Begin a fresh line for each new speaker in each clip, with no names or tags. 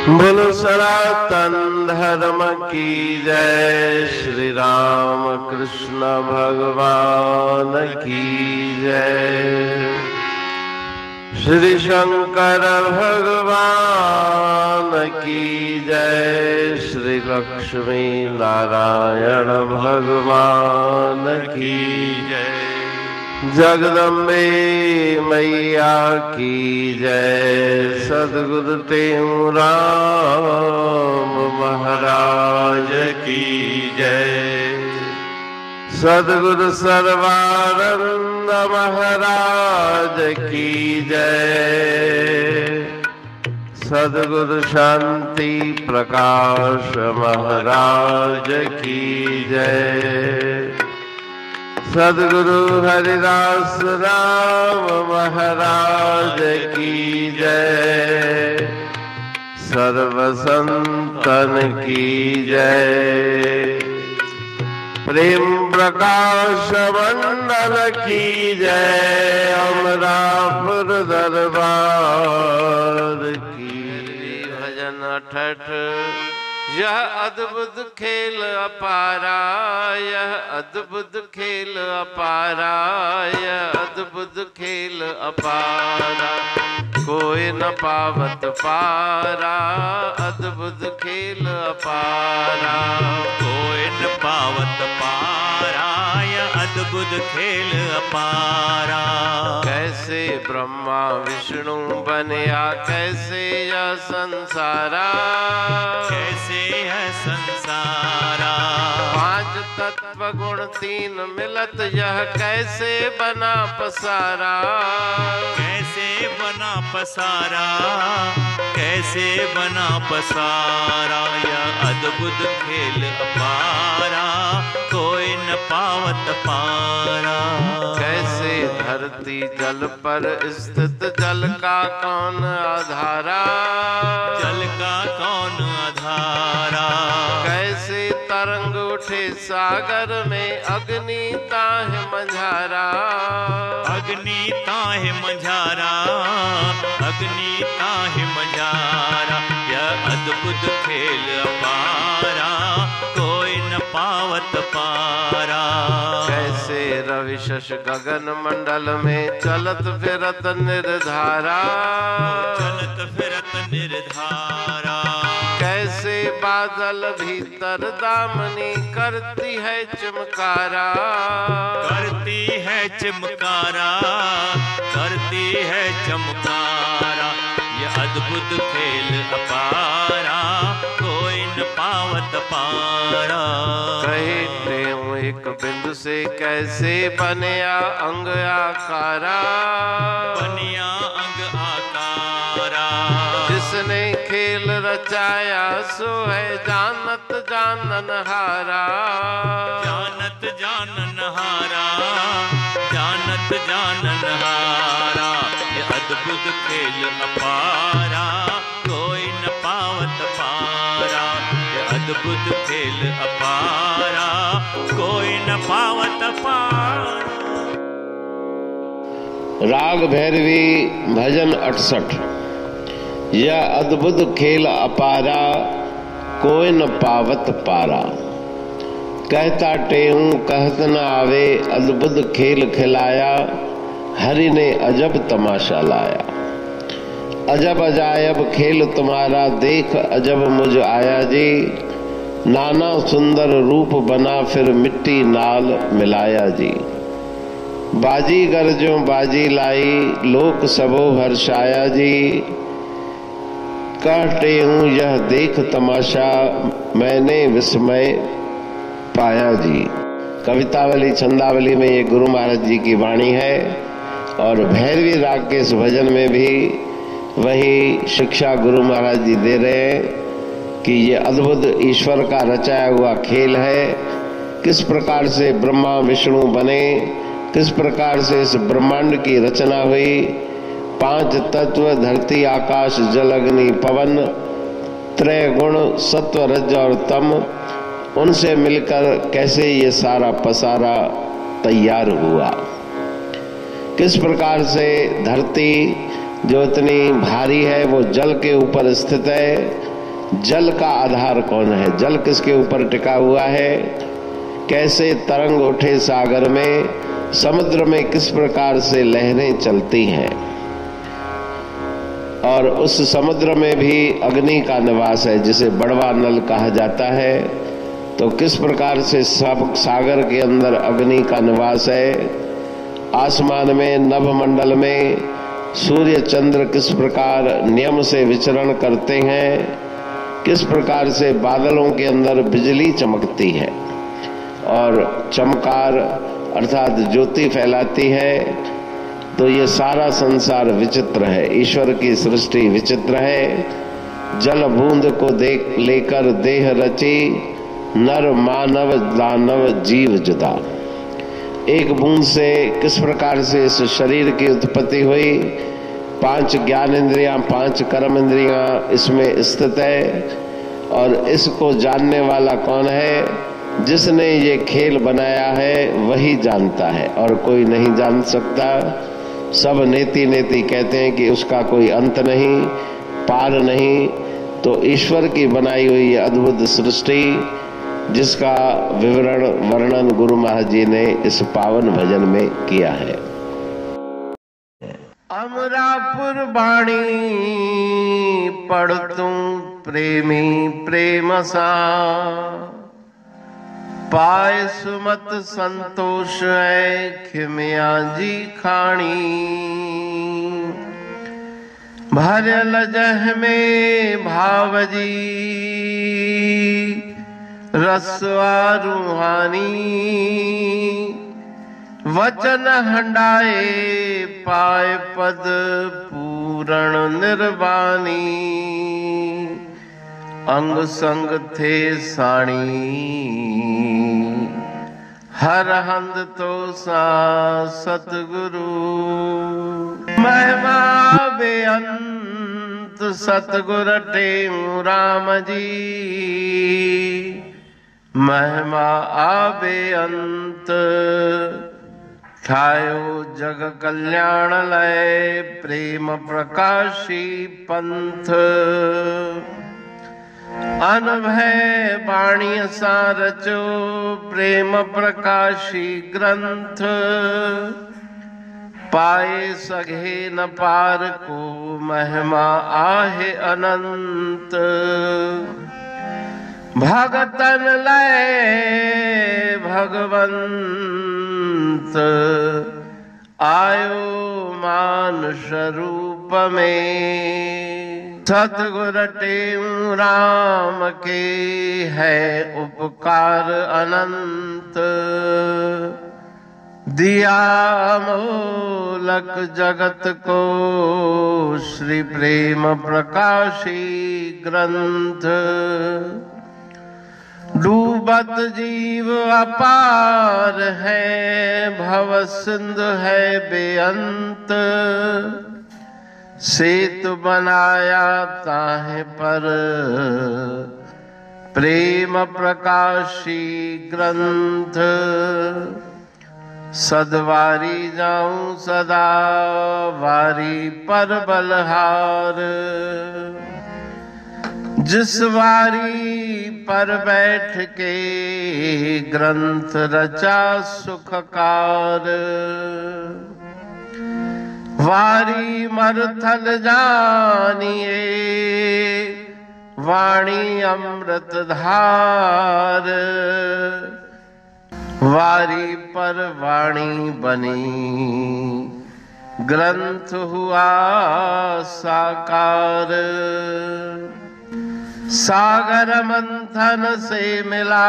बोलो सनातन धर्म की जय। श्री राम कृष्ण भगवान की जय। श्री शंकर भगवान की जय। श्री लक्ष्मी नारायण भगवान की जय। जगदम्बे मैया की जय। सद्गुरु राम महाराज की जय। सद्गुरु सर्वानंद महाराज की जय। सद्गुरु शांति प्रकाश महाराज की जय। सद्गुरु हरिदास राम महाराज की जय। सर्व संतन की जय। प्रेम प्रकाश मंडल की जय। अमरापुर दरबार की। भजन ठठ यह अद्भुत खेल अपारा। यह अद्भुत खेल अपारा। यह अद्भुत खेल अपारा। कोई न पावत पारा। अद्भुत खेल अपारा।
कोई न पावत पारा। यह अद्भुत खेल अपारा।
कैसे ब्रह्मा विष्णु बनिया। कैसे यह संसारा।
कैसे है संसारा।
पांच तत्व गुण तीन मिलत यह कैसे बना पसारा।
कैसे बना पसारा। कैसे बना पसारा। यह अद्भुत खेल अपारा। कोई न पावत पारा।
कैसे धरती जल पर स्थित जल का कौन आधारा।
जल का कौन आधारा।
कैसे तरंग उठे सागर में अग्नि ताहे मंझारा।
अग्नि ताहे मंझारा। अग्नि ताहे मंझारा। यह अद्भुत खेल अपारा। कोई न पावत पारा।
कैसे रवि शश गगन मंडल में चलत फिरत निर्धारा।
चलत फिरत निर्धारा।
कैसे बादल भीतर दामनी करती है चमकारा।
करती है चमकारा। करती है चमकारा। यह अद्भुत खेल अपारा। कोई न पावत पारा।
कहते हूँ एक बिंदु से कैसे बनिया अंग आकारा।
बनिया अंग आकारा।
जिसने खेल रचाया सो है जानत जानन हारा।
जानत जानन हारा। जानत जानन हारा। यह अद्भुत खेल अपारा। कोई न पावत पारा। यह अद्भुत खेल अपारा। कोई न पावत पारा।
राग भैरवी भजन 68। यह अद्भुत खेल अपारा। कोई न पावत पारा। कहता टेहूं कहत न आवे। अद्भुत खेल खिलाया। हरि ने अजब तमाशा लाया। अजब अजायब खेल तुम्हारा देख अजब मुझ आया जी। नाना सुंदर रूप बना फिर मिट्टी नाल मिलाया जी। बाजी गरजों बाजी लाई लोक सबो हर्षाया जी। कहते हूँ यह देख तमाशा मैंने विस्मय पाया जी। कवितावली छंदावली में ये गुरु महाराज जी की वाणी है और भैरवी राग के इस भजन में भी वही शिक्षा गुरु महाराज जी दे रहे हैं कि ये अद्भुत ईश्वर का रचाया हुआ खेल है। किस प्रकार से ब्रह्मा विष्णु बने, किस प्रकार से इस ब्रह्मांड की रचना हुई। पांच तत्व धरती आकाश जल अग्नि पवन, त्रय गुण सत्व रज और तम, उनसे मिलकर कैसे ये सारा पसारा तैयार हुआ। किस प्रकार से धरती जो इतनी भारी है वो जल के ऊपर स्थित है जल का आधार कौन है, जल किसके ऊपर टिका हुआ है, कैसे तरंग उठे सागर में, समुद्र में किस प्रकार से लहरें चलती हैं, और उस समुद्र में भी अग्नि का निवास है जिसे बड़वा नल कहा जाता है। तो किस प्रकार से सब सागर के अंदर अग्नि का निवास है, आसमान में नभमंडल में सूर्य चंद्र किस प्रकार नियम से विचरण करते हैं, किस प्रकार से बादलों के अंदर बिजली चमकती है और चमकार अर्थात ज्योति फैलाती है। तो ये सारा संसार विचित्र है, ईश्वर की सृष्टि विचित्र है। जल बूंद को देख लेकर देह रची, नर मानव दानव जीव जुदा। एक बूंद से किस प्रकार से इस शरीर की उत्पत्ति हुई, 5 ज्ञान इंद्रियां 5 कर्म इंद्रियां इसमें स्थित है, और इसको जानने वाला कौन है, जिसने ये खेल बनाया है वही जानता है और कोई नहीं जान सकता। सब नेति नेति कहते हैं कि उसका कोई अंत नहीं, पार नहीं। तो ईश्वर की बनाई हुई ये अद्भुत सृष्टि जिसका विवरण वर्णन गुरु महाराज जी ने इस पावन भजन में किया है। अमरापुर बाणी पढ़तूं प्रेमी प्रेम सा, पाए सुमत संतोष है खिमिया जी खाणी। भरल जह में भावजी रसवा रूहानी, वचन हंडाए पाए पद पूरण निर्वाणी। अंग संग थे साणी हर हंद तो सा सतगुरु। महिमा बेअंत सतगुर टेऊ राम जी, महिमा आबे अंत ठायो जग कल्याण लय प्रेम प्रकाशी पंथ। अनभय बाणी सा रचो प्रेम प्रकाशी ग्रंथ। पाए सघे न पार को महिमा आहे अनंत। भगतन लय भगवंत आयो मानुष रूप में। सतगुर टेऊ राम के है उपकार अनंत। दिया मोलक जगत को श्री प्रेम प्रकाशी ग्रंथ। डूबत जीव अपार है भव सिंध है बेअंत। सेतु बनाया ताहे पर प्रेम प्रकाशी ग्रंथ। सदवारी जाऊं सदा वारी पर बलहार। जिस वारी पर बैठ के ग्रंथ रचा सुखकार। वारी मरथल जानिए वाणी अमृत धार। वारी पर वाणी बनी ग्रंथ हुआ साकार। सागर मंथन से मिला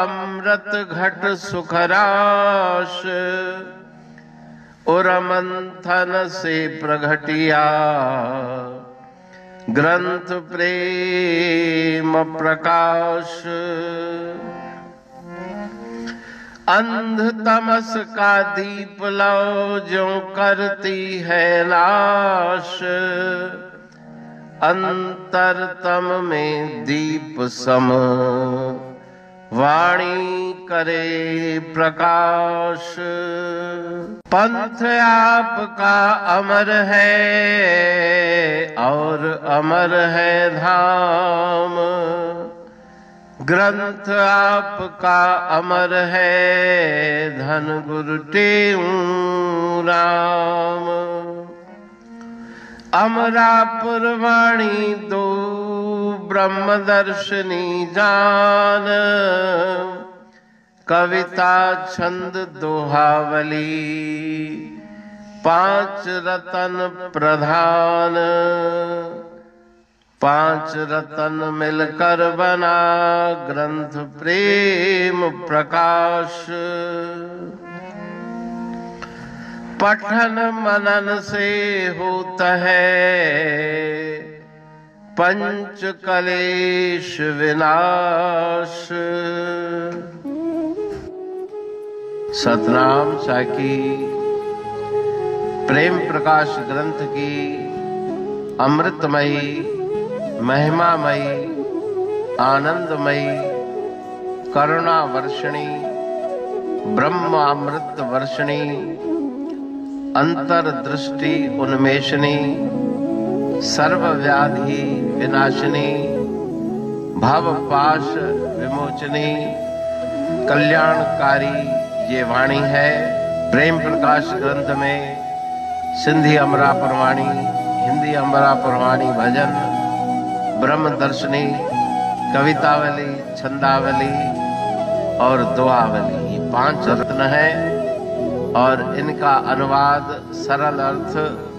अमृत घट सुखराश। और मंथन से प्रगटिया ग्रंथ प्रेम प्रकाश। अंध तमस का दीप लो जो करती है नाश। अंतरतम में दीप सम वाणी करे प्रकाश। पंथ आपका अमर है और अमर है धाम। ग्रंथ आपका अमर है धन गुरु टेऊ राम। अमरापुर वाणी दो ब्रह्मदर्शनी जान। कविता छंद दोहावली पांच रतन प्रधान। पांच रतन मिलकर बना ग्रंथ प्रेम प्रकाश। पठन मनन से होता है पंच कलेश विनाश। सतनाम साकी प्रेम प्रकाश ग्रंथ की अमृतमयी महिमामयी आनंदमयी करुणा वर्षिणी ब्रह्मामृत वर्षिणी अंतर्दृष्टि उन्मेषणी सर्वव्याधि विनाशिनी भवपाश विमोचनी कल्याणकारी ये वाणी है। प्रेम प्रकाश ग्रंथ में सिंधी अमरापुर वाणी, हिंदी अमरापुर वाणी भजन, ब्रह्म दर्शनी, कवितावली, छंदावली और दुआवली, ये पांच रत्न हैं और इनका अनुवाद सरल अर्थ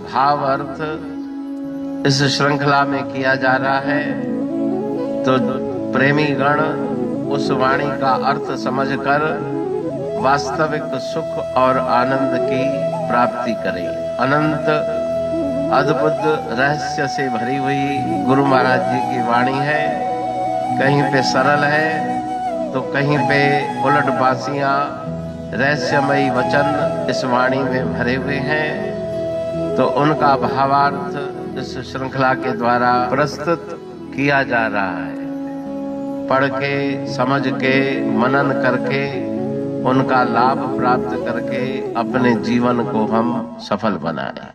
भाव अर्थ इस श्रृंखला में किया जा रहा है। तो प्रेमी गण उस वाणी का अर्थ समझकर वास्तविक सुख और आनंद की प्राप्ति करें। अनंत अद्भुत रहस्य से भरी हुई गुरु महाराज जी की वाणी है। कहीं पे सरल है तो कहीं पे उलट बासियां रहस्यमयी वचन इस वाणी में भरे हुए हैं। तो उनका भावार्थ इस श्रृंखला के द्वारा प्रस्तुत किया जा रहा है। पढ़ के समझ के मनन करके उनका लाभ प्राप्त करके अपने जीवन को हम सफल बनाएं।